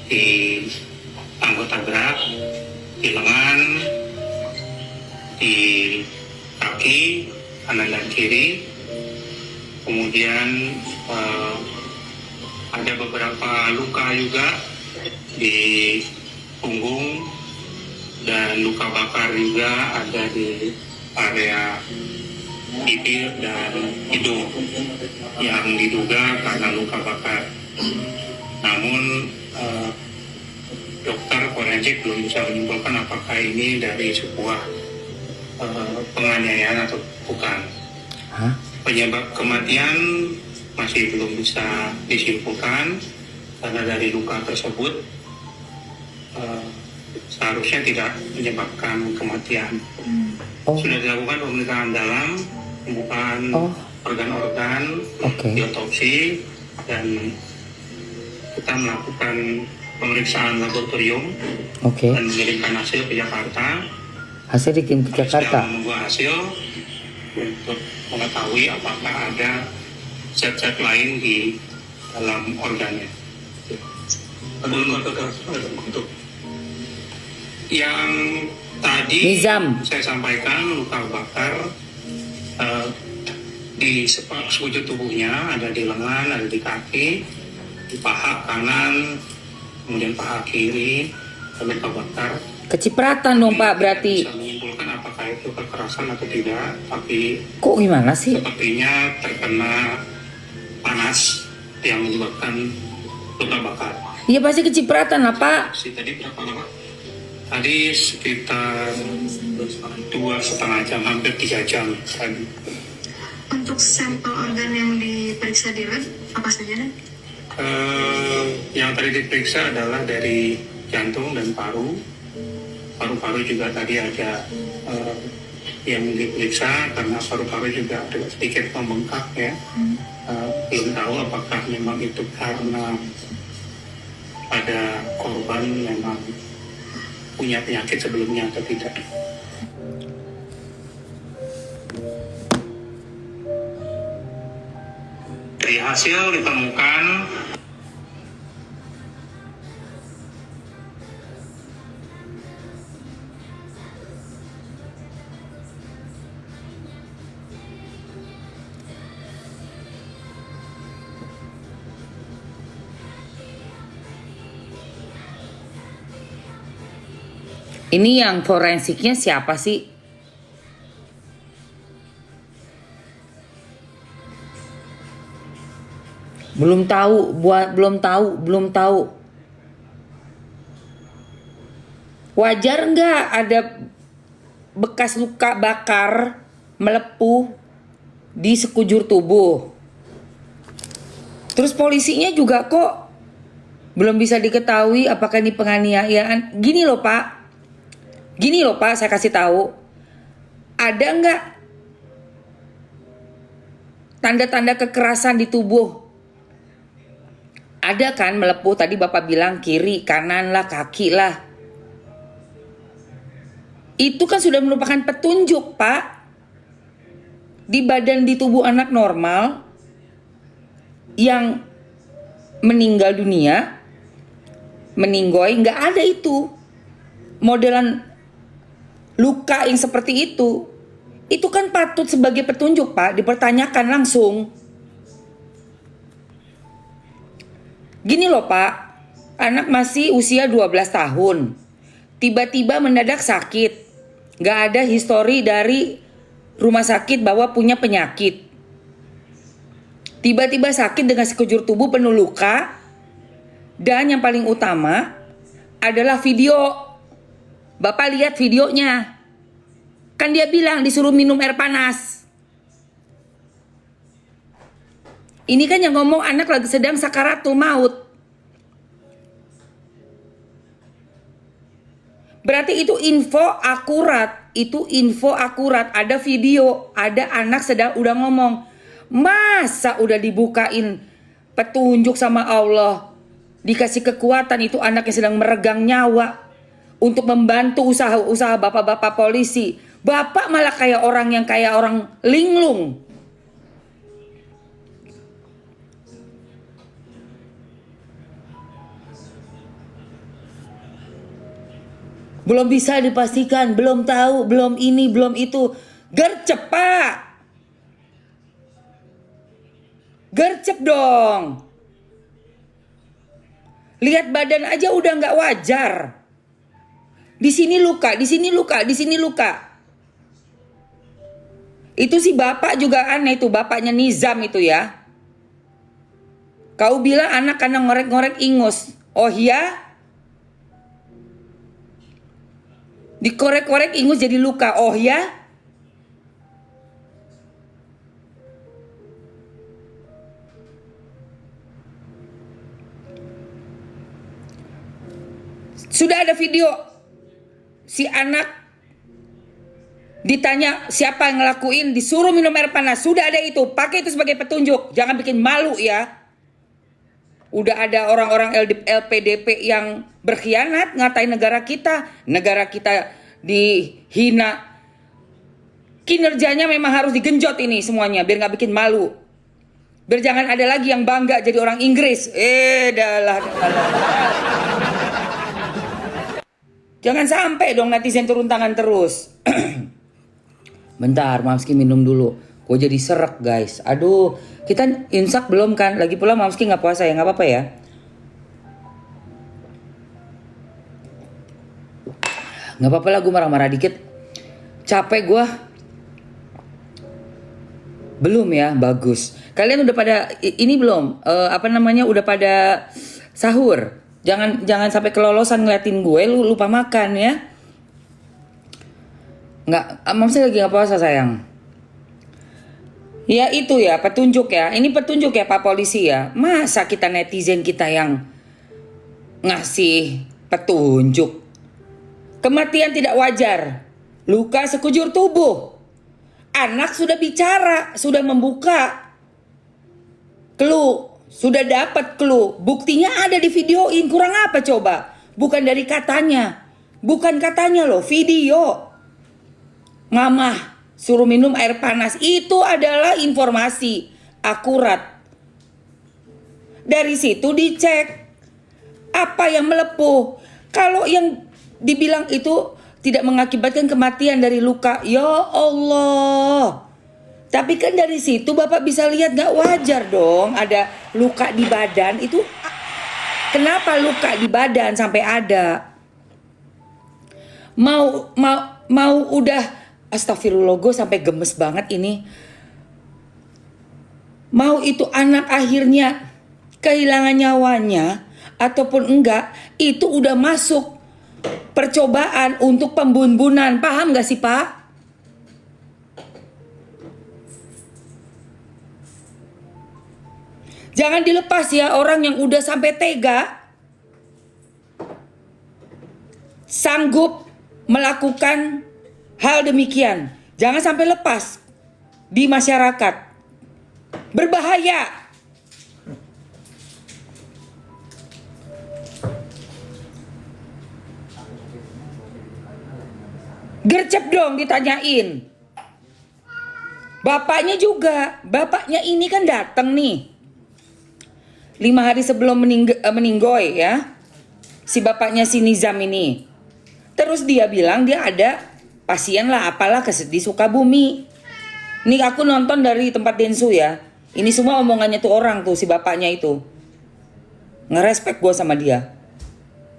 di anggota gerak, di lengan, di kaki kanan dan kiri. Kemudian ada beberapa luka juga di punggung dan luka bakar juga ada di area bibir dan hidung yang diduga karena luka bakar. Namun dokter forensik belum bisa menyimpulkan apakah ini dari sebuah penganiayaan atau bukan. Penyebab kematian masih belum bisa disimpulkan karena dari luka tersebut seharusnya tidak menyebabkan kematian. Sudah dilakukan pemeriksaan dalam, pembukaan organ-organ, diotopsi, dan kita melakukan pemeriksaan laboratorium dan mengirimkan hasil ke Jakarta. Hasil dikirim ke Jakarta. Sedang menunggu hasil untuk mengetahui apakah ada zat-zat lain di dalam organnya. Untuk yang tadi Nizam, saya sampaikan luka bakar di sekujur tubuhnya, ada di lengan, ada di kaki, di paha kanan, kemudian paha kiri, luka bakar. kecipratan dong Pak berarti. Bisa menyimpulkan apakah itu kekerasan atau tidak, tapi Kok gimana sih? sepertinya terkena panas yang menyebabkan luka bakar. Iya pasti kecipratan lah Pak. Tadi berapa lama? Tadi sekitar 2,5 jam, hampir 3 jam tadi. Untuk sampel organ yang diperiksa di lab apa saja dan? Yang tadi diperiksa adalah dari jantung dan paru. Paru-paru juga tadi ada yang diperiksa karena paru-paru juga ada sedikit membengkak ya. Belum tahu apakah memang itu karena ada korban memang punya penyakit sebelumnya atau tidak. Dari hasil ditemukan Ini yang forensiknya siapa sih? Belum tahu. Wajar nggak ada bekas luka bakar melepuh di sekujur tubuh? Terus polisinya juga kok belum bisa diketahui apakah ini penganiayaan. Gini loh Pak, saya kasih tahu. Ada nggak tanda-tanda kekerasan di tubuh? Ada kan melepuh, tadi Bapak bilang kiri, kanan lah, kaki lah. Itu kan sudah merupakan petunjuk Pak. Di badan di tubuh anak normal yang meninggal dunia, meninggoy, nggak ada itu modelan luka yang seperti itu. Itu kan patut sebagai petunjuk Pak, dipertanyakan langsung. Gini loh Pak, anak masih usia 12 tahun, tiba-tiba mendadak sakit, gak ada histori dari rumah sakit bahwa punya penyakit. Tiba-tiba sakit dengan sekujur tubuh penuh luka, dan yang paling utama adalah video. Bapak lihat videonya, kan dia bilang disuruh minum air panas. Ini kan yang ngomong anak lagi sedang sakaratul maut. Berarti itu info akurat, ada video, ada anak sedang udah ngomong. Masa udah dibukain petunjuk sama Allah, dikasih kekuatan, itu anak yang sedang meregang nyawa untuk membantu usaha-usaha bapak-bapak polisi. Bapak malah kayak orang linglung. Belum bisa dipastikan, belum tahu, belum ini, belum itu. Gercep, Pak. Gercep dong. Lihat badan aja udah nggak wajar. Di sini luka, di sini luka, di sini luka. Itu si bapak juga aneh tuh, bapaknya Nizam itu ya. Kau bilang anak karena ngorek-ngorek ingus. Oh ya? Dikorek-korek ingus jadi luka. Oh ya? Sudah ada video si anak ditanya siapa yang ngelakuin, disuruh minum air panas. Sudah ada itu, pakai itu sebagai petunjuk. Jangan bikin malu ya. Udah ada orang-orang LPDP yang berkhianat, ngatain negara kita dihina. Kinerjanya memang harus digenjot ini semuanya, biar nggak bikin malu. Biar jangan ada lagi yang bangga jadi orang Inggris. Dah. Jangan sampai dong netizen turun tangan terus. Bentar, Mamski minum dulu. Gue jadi serak guys. Aduh, kita imsak belum kan? Lagi pula Mamski nggak puasa ya, nggak apa-apa ya. Nggak apa-apa lah, gue marah-marah dikit. Capek gue. Belum ya, bagus. Kalian udah pada ini belum? Udah pada sahur. Jangan sampai kelolosan ngeliatin gue, lu lupa makan ya. Nggak, Mamski lagi nggak puasa sayang. Ya itu ya, petunjuk ya. Ini petunjuk ya Pak Polisi ya. Masa kita netizen kita yang ngasih petunjuk? Kematian tidak wajar. Luka sekujur tubuh. Anak sudah bicara, sudah membuka clue, sudah dapat clue. Buktinya ada di videoin. Kurang apa coba? Bukan dari katanya. Bukan katanya loh, video. Mamah suruh minum air panas, itu adalah informasi akurat. Dari situ dicek apa yang melepuh. Kalau yang dibilang itu tidak mengakibatkan kematian dari luka, ya Allah. Tapi kan dari situ Bapak bisa lihat gak wajar dong ada luka di badan. Itu kenapa luka di badan sampai ada? Mau udah, astagfirullah, gue sampai gemes banget ini. Mau itu anak akhirnya kehilangan nyawanya ataupun enggak, itu udah masuk percobaan untuk pembunbunan. Paham gak sih Pak? Jangan dilepas ya orang yang udah sampai tega, sanggup melakukan hal demikian. Jangan sampai lepas di masyarakat. Berbahaya. Gercep dong ditanyain. Bapaknya juga. Bapaknya ini kan datang nih 5 hari sebelum meninggoy ya. Si bapaknya si Nizam ini. Terus dia bilang dia ada pasien lah apalah di Sukabumi. Ini aku nonton dari tempat Densu ya. Ini semua omongannya tuh orang tuh si bapaknya itu. Ngerespek gue sama dia.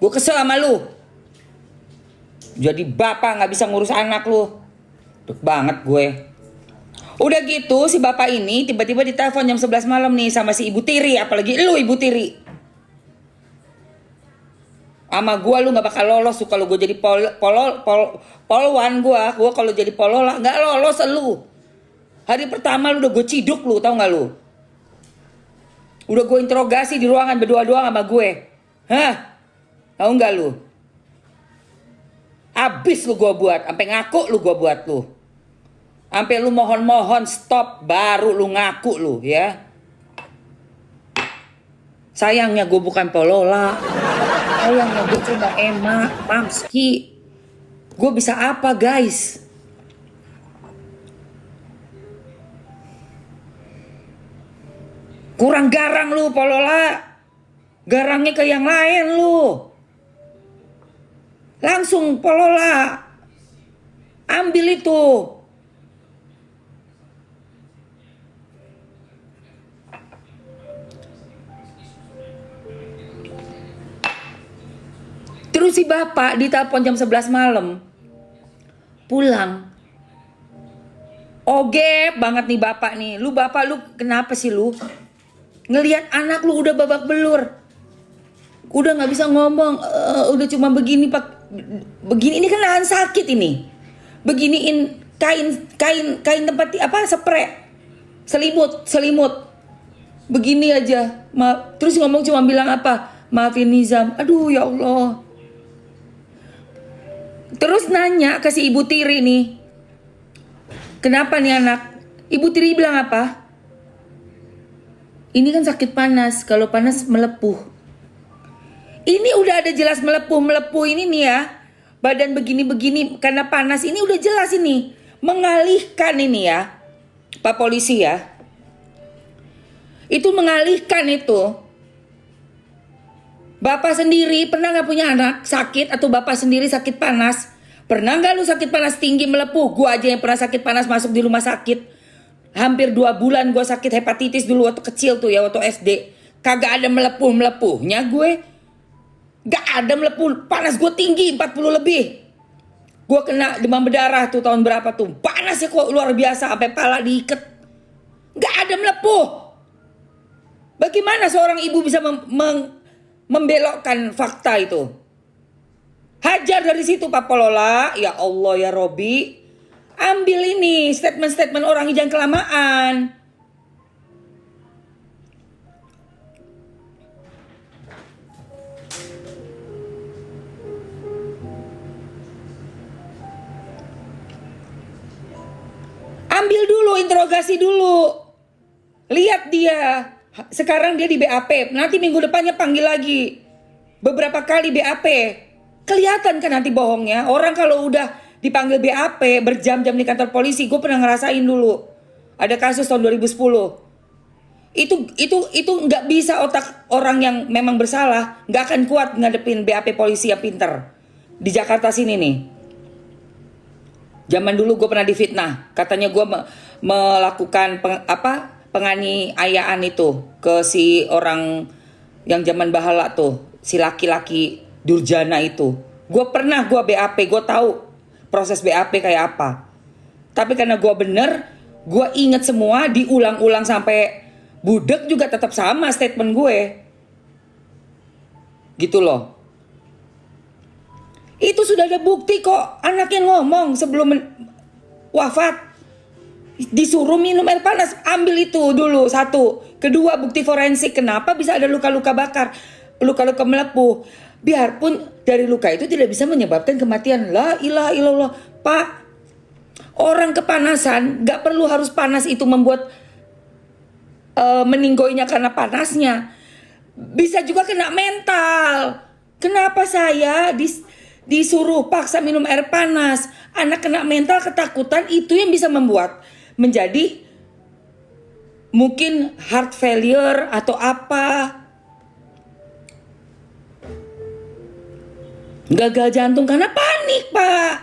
Gue kesel sama lu. Jadi bapak gak bisa ngurus anak lu. Duk banget gue. Udah gitu si bapak ini tiba-tiba ditelepon jam 11 malam nih sama si Ibu Tiri. Apalagi lu Ibu Tiri. Sama gue lu gak bakal lolos tuh kalau gue jadi polwan gue kalau jadi polola gak lolos lu. Hari pertama lu udah gue ciduk lu, tau gak lu? Udah gue interogasi di ruangan berdua-dua sama gue. Hah? Tau gak lu? Abis lu gue buat, sampai ngaku lu gue buat lu. Sampai lu mohon-mohon stop baru lu ngaku lu ya. Sayangnya gue bukan polola. Sayangnya gue cuma emak, Mamski. Gue bisa apa guys? Kurang garang lu polola. Garangnya ke yang lain lu. Langsung Polola ambil itu. Terus si bapak ditelepon jam 11 malam. Pulang. Oge banget nih bapak nih. Lu bapak lu kenapa sih lu? Ngelihat anak lu udah babak belur. Udah nggak bisa ngomong. Udah cuma begini pak. Begini ini kan nahan sakit ini. Beginiin kain tempat apa spray. Selimut. Begini aja. Terus ngomong cuma bilang apa? Maafin Nizam. Aduh ya Allah. Terus nanya ke si Ibu Tiri nih. Kenapa nih anak? Ibu Tiri bilang apa? Ini kan sakit panas. Kalau panas melepuh. Ini udah ada jelas melepuh ini nih ya. Badan begini-begini karena panas ini udah jelas ini. Mengalihkan ini ya. Pak polisi ya. Itu mengalihkan itu. Bapak sendiri pernah gak punya anak sakit atau bapak sendiri sakit panas? Pernah gak lu sakit panas tinggi melepuh? Gua aja yang pernah sakit panas masuk di rumah sakit. Hampir 2 bulan gua sakit hepatitis dulu waktu kecil tuh ya, waktu SD. Kagak ada melepuh-melepuhnya gue. Gak ada melepuh. Panas gue tinggi 40 lebih. Gue kena demam berdarah tuh tahun berapa tuh. Panasnya kok luar biasa sampai pala diikat. Gak ada melepuh. Bagaimana seorang ibu bisa membelokkan fakta itu? Hajar dari situ Pak Polola. Ya Allah ya Robi. Ambil ini statement-statement orang, jangan kelamaan. Ambil dulu, interogasi dulu. Lihat dia. Sekarang dia di BAP. Nanti minggu depannya panggil lagi. Beberapa kali BAP. Kelihatan kan nanti bohongnya. Orang kalau udah dipanggil BAP berjam-jam di kantor polisi. Gue pernah ngerasain dulu. Ada kasus tahun 2010. Itu nggak bisa otak orang yang memang bersalah. Nggak akan kuat ngadepin BAP polisi yang pinter. Di Jakarta sini nih. Zaman dulu gue pernah difitnah. Katanya gue melakukan penganiayaan itu ke si orang yang zaman bahala tuh, si laki-laki durjana itu. Gue BAP, gue tahu proses BAP kayak apa. Tapi karena gue bener, gue inget semua, diulang-ulang sampai budek juga tetap sama statement gue. Gitu loh. Itu sudah ada bukti kok. Anaknya ngomong sebelum wafat. Disuruh minum air panas. Ambil itu dulu, 1. Kedua, bukti forensik. Kenapa bisa ada luka-luka bakar, luka-luka melepuh. Biarpun dari luka itu tidak bisa menyebabkan kematian. La ilaha illallah. Pak, orang kepanasan gak perlu harus panas itu membuat meninggoinya karena panasnya. Bisa juga kena mental. Kenapa saya disuruh paksa minum air panas? Anak kena mental, ketakutan, itu yang bisa membuat menjadi mungkin heart failure atau apa. Gagal jantung karena panik, Pak.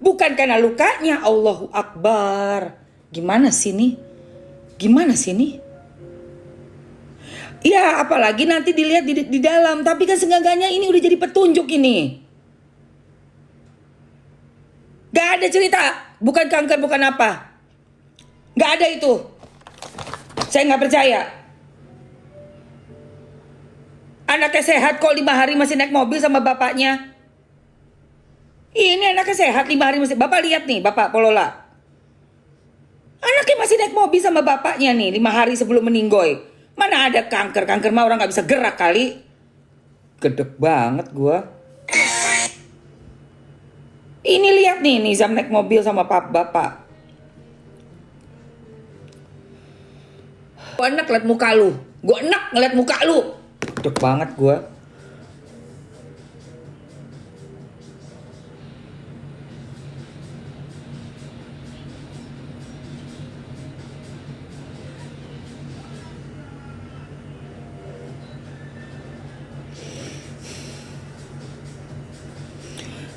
Bukan karena lukanya. Allahu Akbar. Gimana sih nih? Ya apalagi nanti dilihat di dalam. Tapi kan seenggaknya ini udah jadi petunjuk ini. Gak ada cerita. Bukan kanker, bukan apa. Gak ada itu. Saya gak percaya. Anaknya sehat kok 5 hari masih naik mobil sama bapaknya. Ini anaknya sehat 5 hari masih. Bapak lihat nih, Bapak Polola. Anaknya masih naik mobil sama bapaknya nih 5 hari sebelum meninggoy. Mana ada kanker? Kanker mah orang gak bisa gerak kali. Gedek banget gua. Ini lihat nih Nizam naik mobil sama bapak. Gue enak ngeliat muka lu. Gedek banget gua.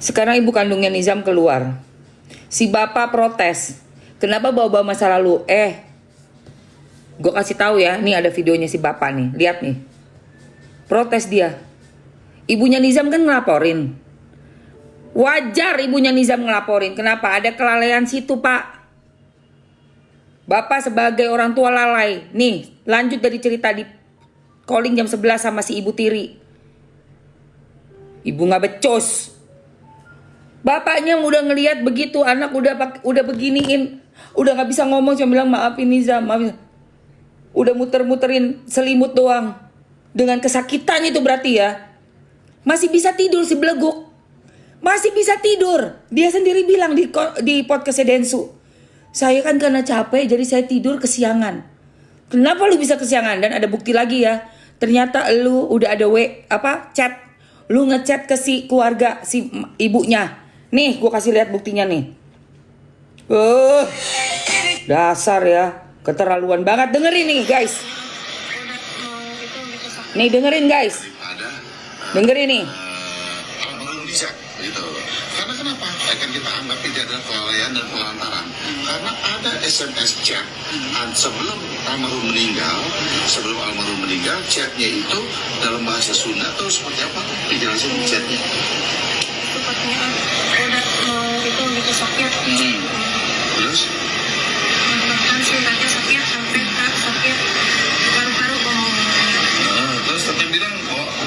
Sekarang ibu kandungnya Nizam keluar. Si bapak protes. Kenapa bawa-bawa masa lalu? Gue kasih tahu ya, nih ada videonya si bapak nih, lihat nih. Protes dia. Ibunya Nizam kan ngelaporin. Wajar ibunya Nizam ngelaporin. Kenapa? Ada kelalaian situ, Pak. Bapak sebagai orang tua lalai. Nih, lanjut dari cerita di calling jam 11 sama si Ibu Tiri. Ibu nggak becus. Bapaknya udah ngelihat begitu, anak udah beginiin, udah nggak bisa ngomong, cuma bilang maafin Nizam, maafin. Udah muter-muterin selimut doang. Dengan kesakitan itu berarti ya. Masih bisa tidur si beleguk. Masih bisa tidur. Dia sendiri bilang di podcastnya Densu. Saya kan karena capek jadi saya tidur kesiangan. Kenapa lu bisa kesiangan? Dan ada bukti lagi ya. Ternyata lu udah ada chat. Lu ngechat ke si keluarga si ibunya. Nih, gue kasih lihat buktinya nih. Dasar ya, keterlaluan banget. Dengerin nih, guys. Nih, dengerin guys. Dengerin nih. Almarhum bisa, gitu. Karena kenapa? Akan kita anggap ini adalah kelalaian dan pelantaran. Karena ada SMS chat sebelum almarhum meninggal, chatnya itu dalam bahasa Sunda atau seperti apa? Dijelasin chatnya. Sepertinya udah mau itu sakit. Terus? Bahkan si kakek sakit sampai sakit paru-paru Terus tetap bilang,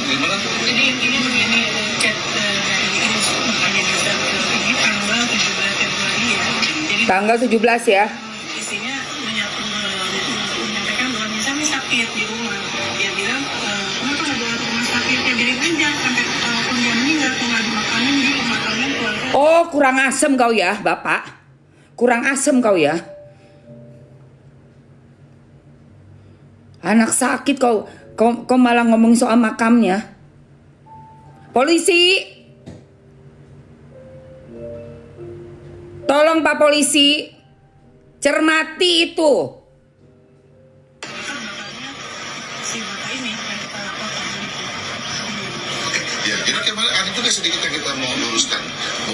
gimana? Jadi ini begini, chat dari ini makanya bisa ini tanggal 17 Februari ya. Jadi Tanggal 17 ya. isinya menyampaikan bahwa Nizam ini sakit di rumah. Dia bilang, kenapa nggak bawa ke rumah sakit? Ya biarin aja sampai pun dia meninggal, kok nggak dimakanin di rumah kalian keluarga. Oh, kurang asem kau ya, Bapak. Kurang asem kau ya. Anak sakit kau malah ngomongin soal makamnya. Polisi. Tolong Pak Polisi. Cermati itu. Si bapak ini yang kita laporkan. Ya, jadi kemarin ada juga sedikit yang kita mau luruskan.